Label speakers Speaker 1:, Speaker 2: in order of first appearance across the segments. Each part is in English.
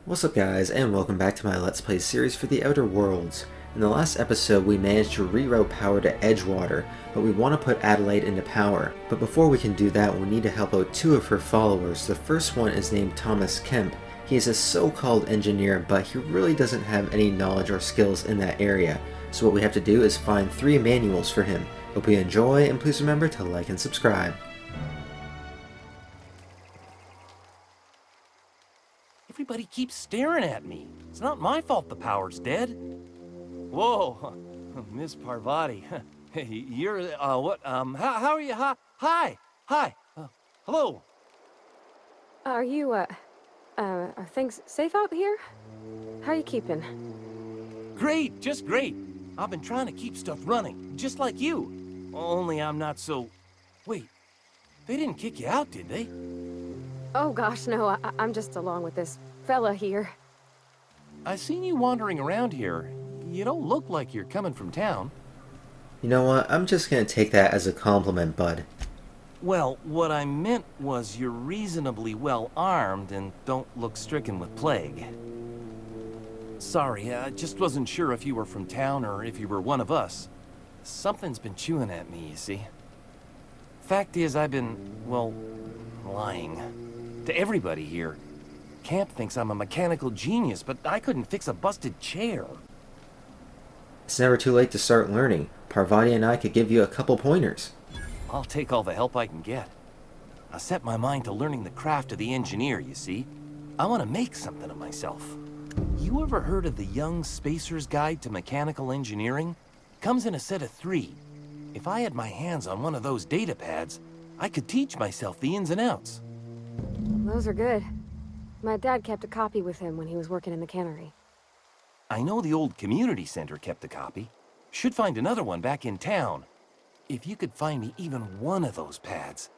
Speaker 1: What's up guys, and welcome back to my Let's Play series for the Outer Worlds. In the last episode we managed to reroute power to Edgewater, but we want to put Adelaide into power. But before we can do that, we need to help out two of her followers. The first one is named Thomas Kemp. He is a so-called engineer, but he really doesn't have any knowledge or skills in that area. So what we have to do is find 3 manuals for him. Hope you enjoy, and please remember to like and subscribe.
Speaker 2: Everybody keeps staring at me. It's not my fault the power's dead. Whoa, Miss Parvati. Hey, you're, how are you? Hi. Hello.
Speaker 3: Are things safe out here? How are you keeping?
Speaker 2: Great, just great. I've been trying to keep stuff running, just like you. Only I'm not so... Wait, they didn't kick you out, did they?
Speaker 3: Oh gosh, no, I'm just along with this fella here.
Speaker 2: I seen you wandering around here. You don't look like you're coming from town.
Speaker 1: You know what, I'm just gonna take that as a compliment, bud.
Speaker 2: Well, what I meant was you're reasonably well armed and don't look stricken with plague. Sorry, I just wasn't sure if you were from town or if you were one of us. Something's been chewing at me, you see. Fact is, I've been, well, lying. To everybody here. Camp thinks I'm a mechanical genius, but I couldn't fix a busted chair.
Speaker 1: It's never too late to start learning. Parvati and I could give you a couple pointers.
Speaker 2: I'll take all the help I can get. I set my mind to learning the craft of the engineer, you see. I want to make something of myself. You ever heard of the Young Spacer's Guide to Mechanical Engineering? Comes in a set of 3. If I had my hands on one of those data pads, I could teach myself the ins and outs.
Speaker 3: Those are good. My dad kept a copy with him when he was working in the cannery.
Speaker 2: I know the old community center kept a copy. Should find another one back in town. If you could find me even one of those pads,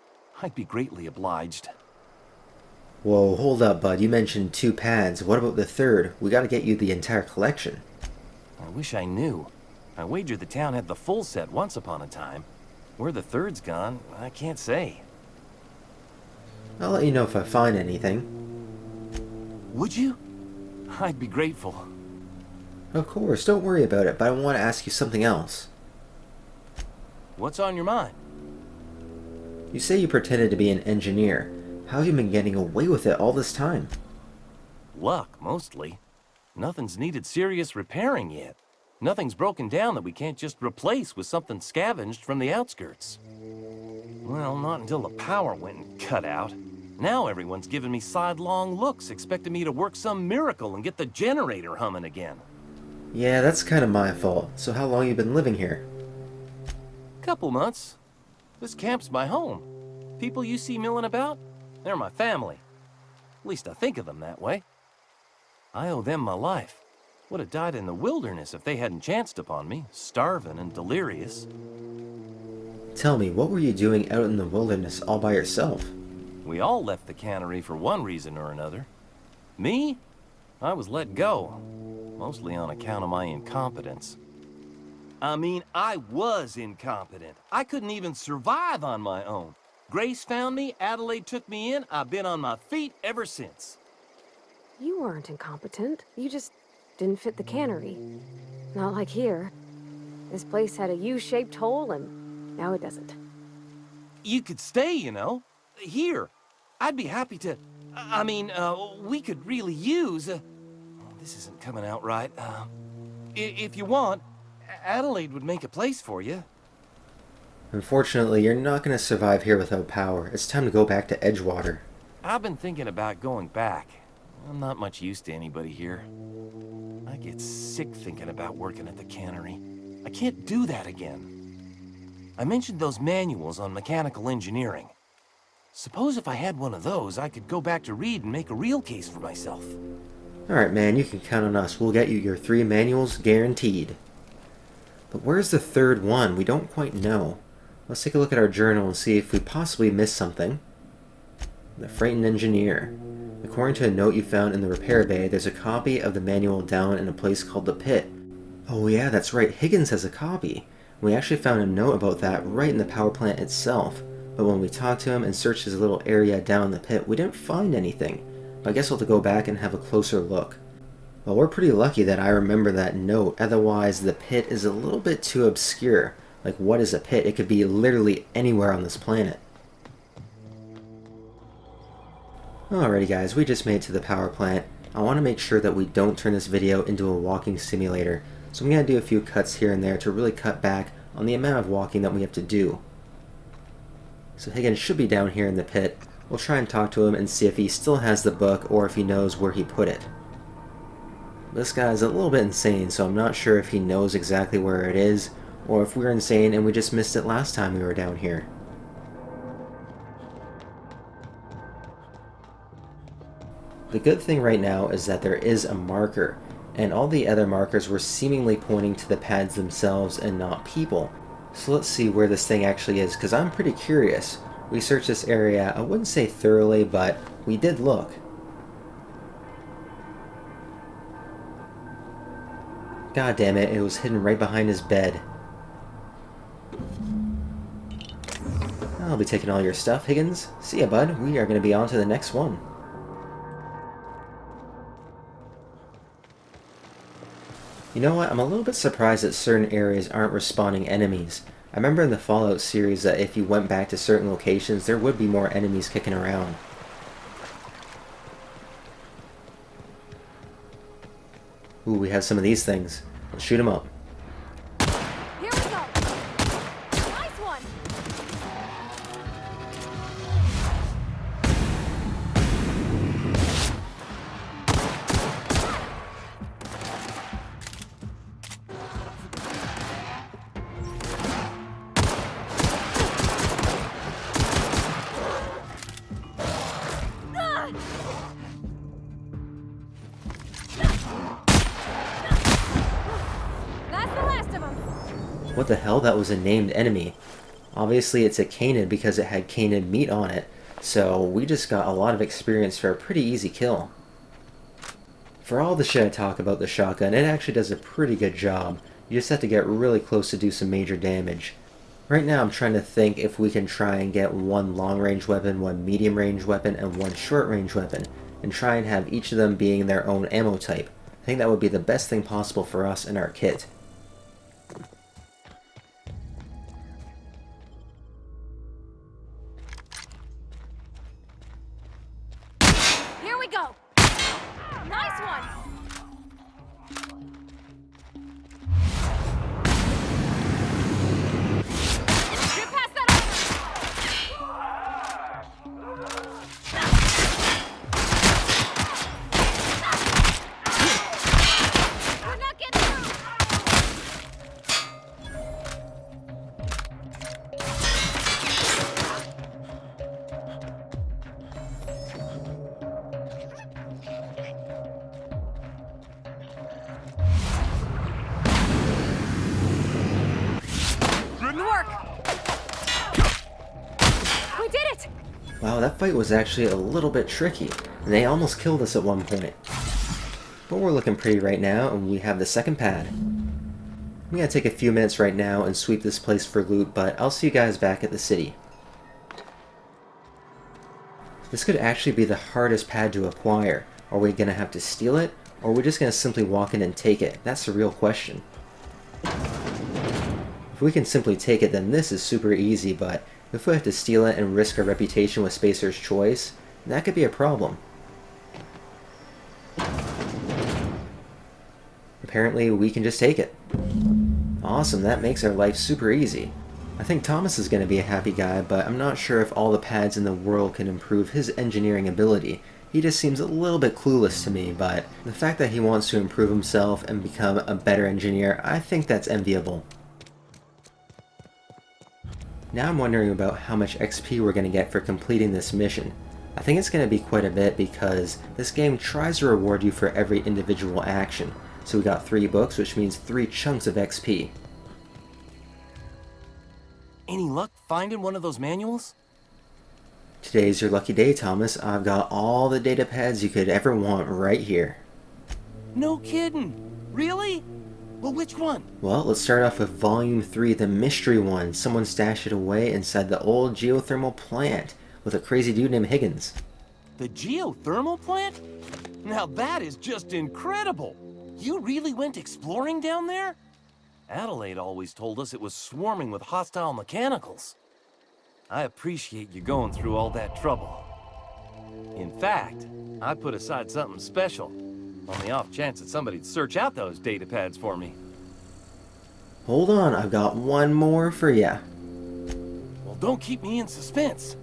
Speaker 2: I'd be greatly obliged.
Speaker 1: Whoa, hold up, bud. You mentioned 2 pads. What about the third? We gotta get you the entire collection.
Speaker 2: I wish I knew. I wagered the town had the full set once upon a time. Where the third's gone, I can't say.
Speaker 1: I'll let you know if I find anything.
Speaker 2: Would you? I'd be grateful.
Speaker 1: Of course, don't worry about it, but I want to ask you something else.
Speaker 2: What's on your mind?
Speaker 1: You say you pretended to be an engineer. How have you been getting away with it all this time?
Speaker 2: Luck, mostly. Nothing's needed serious repairing yet. Nothing's broken down that we can't just replace with something scavenged from the outskirts. Well, not until the power went and cut out. Now everyone's giving me sidelong looks, expecting me to work some miracle and get the generator humming again.
Speaker 1: Yeah, that's kind of my fault. So how long you been living here?
Speaker 2: Couple months. This camp's my home. People you see milling about, they're my family. At least I think of them that way. I owe them my life. Would have died in the wilderness if they hadn't chanced upon me, starving and delirious.
Speaker 1: Tell me, what were you doing out in the wilderness all by yourself?
Speaker 2: We all left the cannery for one reason or another. Me? I was let go, mostly on account of my incompetence. I mean, I was incompetent. I couldn't even survive on my own. Grace found me, Adelaide took me in, I've been on my feet ever since.
Speaker 3: You weren't incompetent. You just didn't fit the cannery. Not like here. This place had a U-shaped hole, and now it doesn't.
Speaker 2: You could stay, you know. Here. I'd be happy to... we could really use... this isn't coming out right. If you want, Adelaide would make a place for you.
Speaker 1: Unfortunately, you're not going to survive here without power. It's time to go back to Edgewater.
Speaker 2: I've been thinking about going back. I'm not much use to anybody here. I get sick thinking about working at the cannery. I can't do that again. I mentioned those manuals on mechanical engineering. Suppose if I had one of those, I could go back to read and make a real case for myself.
Speaker 1: Alright man, you can count on us. We'll get you your 3 manuals guaranteed. But where's the third one? We don't quite know. Let's take a look at our journal and see if we possibly missed something. The Freighton Engineer. According to a note you found in the repair bay, there's a copy of the manual down in a place called the Pit. Oh yeah, that's right, Higgins has a copy. We actually found a note about that right in the power plant itself. But when we talked to him and searched his little area down in the pit, we didn't find anything. But I guess we'll have to go back and have a closer look. Well, we're pretty lucky that I remember that note, otherwise the pit is a little bit too obscure. Like, what is a pit? It could be literally anywhere on this planet. Alrighty guys, we just made it to the power plant. I want to make sure that we don't turn this video into a walking simulator, so I'm going to do a few cuts here and there to really cut back on the amount of walking that we have to do. So Higgins should be down here in the pit. We'll try and talk to him and see if he still has the book or if he knows where he put it. This guy's a little bit insane, so I'm not sure if he knows exactly where it is, or if we're insane and we just missed it last time we were down here. The good thing right now is that there is a marker, and all the other markers were seemingly pointing to the pads themselves and not people. So let's see where this thing actually is, because I'm pretty curious. We searched this area, I wouldn't say thoroughly, but we did look. God damn it, it was hidden right behind his bed. I'll be taking all your stuff, Higgins. See ya, bud. We are going to be on to the next one. You know what? I'm a little bit surprised that certain areas aren't respawning enemies. I remember in the Fallout series that if you went back to certain locations, there would be more enemies kicking around. Ooh, we have some of these things. Let's shoot them up.
Speaker 3: Here we go. Nice one.
Speaker 1: What the hell? That was a named enemy. Obviously it's a canid because it had canid meat on it, so we just got a lot of experience for a pretty easy kill. For all the shit I talk about the shotgun, it actually does a pretty good job. You just have to get really close to do some major damage. Right now I'm trying to think if we can try and get one long-range weapon, one medium-range weapon, and one short-range weapon, and try and have each of them being their own ammo type. I think that would be the best thing possible for us in our kit.
Speaker 3: Here we go. Nice one. You're past that We're not getting through. Good work. We did it.
Speaker 1: Wow, that fight was actually a little bit tricky, and they almost killed us at one point. But we're looking pretty right now, and we have the second pad. I'm gonna take a few minutes right now and sweep this place for loot, but I'll see you guys back at the city. This could actually be the hardest pad to acquire. Are we gonna have to steal it, or are we just gonna simply walk in and take it? That's the real question. If we can simply take it, then this is super easy, but if we have to steal it and risk our reputation with Spacer's Choice, that could be a problem. Apparently, we can just take it. Awesome, that makes our life super easy. I think Thomas is going to be a happy guy, but I'm not sure if all the pads in the world can improve his engineering ability. He just seems a little bit clueless to me, but the fact that he wants to improve himself and become a better engineer, I think that's enviable. Now I'm wondering about how much XP we're going to get for completing this mission. I think it's going to be quite a bit because this game tries to reward you for every individual action. So we got 3 books, which means 3 chunks of XP.
Speaker 2: Any luck finding one of those manuals?
Speaker 1: Today's your lucky day, Thomas. I've got all the data pads you could ever want right here.
Speaker 2: No kidding. Really? Well, which one?
Speaker 1: Well, let's start off with Volume 3, the mystery one. Someone stashed it away inside the old geothermal plant with a crazy dude named Higgins.
Speaker 2: The geothermal plant? Now that is just incredible! You really went exploring down there? Adelaide always told us it was swarming with hostile mechanicals. I appreciate you going through all that trouble. In fact, I put aside something special, on the off chance that somebody'd search out those data pads for me.
Speaker 1: Hold on, I've got one more for ya.
Speaker 2: Well, don't keep me in suspense.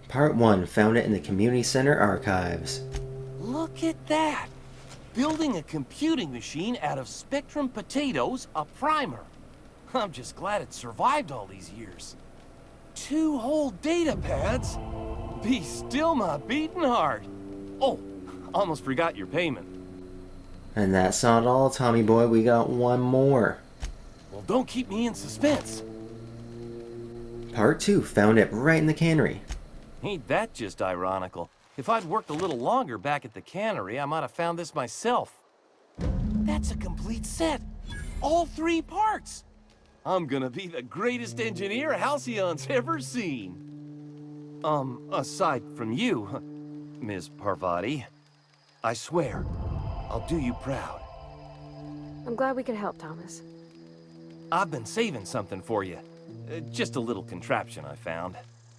Speaker 1: Part 1, found it in the Community Center archives.
Speaker 2: Look at that! Building a computing machine out of Spectrum potatoes, a primer. I'm just glad it survived all these years. 2 whole data pads? Be still my beating heart. Oh, almost forgot your payment.
Speaker 1: And that's not all, Tommy boy, we got one more.
Speaker 2: Well, don't keep me in suspense.
Speaker 1: Part 2, found it right in the cannery.
Speaker 2: Ain't that just ironical? If I'd worked a little longer back at the cannery, I might have found this myself. That's a complete set. All 3 parts. I'm gonna be the greatest engineer Halcyon's ever seen. Aside from you, Ms. Parvati, I swear, I'll do you proud.
Speaker 3: I'm glad we could help, Thomas.
Speaker 2: I've been saving something for you. Just a little contraption I found.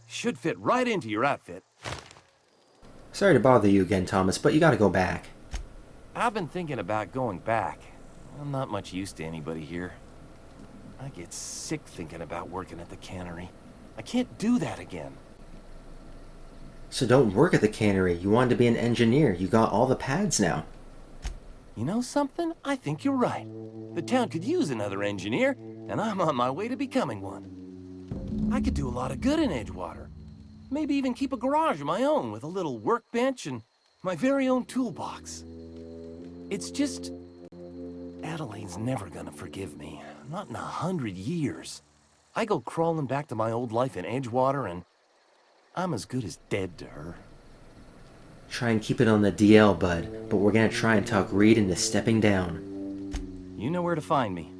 Speaker 2: Should fit right into your outfit.
Speaker 1: Sorry to bother you again, Thomas, but you gotta go back.
Speaker 2: I've been thinking about going back. I'm not much use to anybody here. I get sick thinking about working at the cannery. I can't do that again.
Speaker 1: So don't work at the cannery. You wanted to be an engineer. You got all the pads now.
Speaker 2: You know something? I think you're right. The town could use another engineer, and I'm on my way to becoming one. I could do a lot of good in Edgewater. Maybe even keep a garage of my own with a little workbench and my very own toolbox. It's just... Adelaide's never gonna forgive me. Not in 100 years. I go crawling back to my old life in Edgewater, and I'm as good as dead to her.
Speaker 1: Try and keep it on the DL, bud, but we're gonna try and talk Reed into stepping down.
Speaker 2: You know where to find me.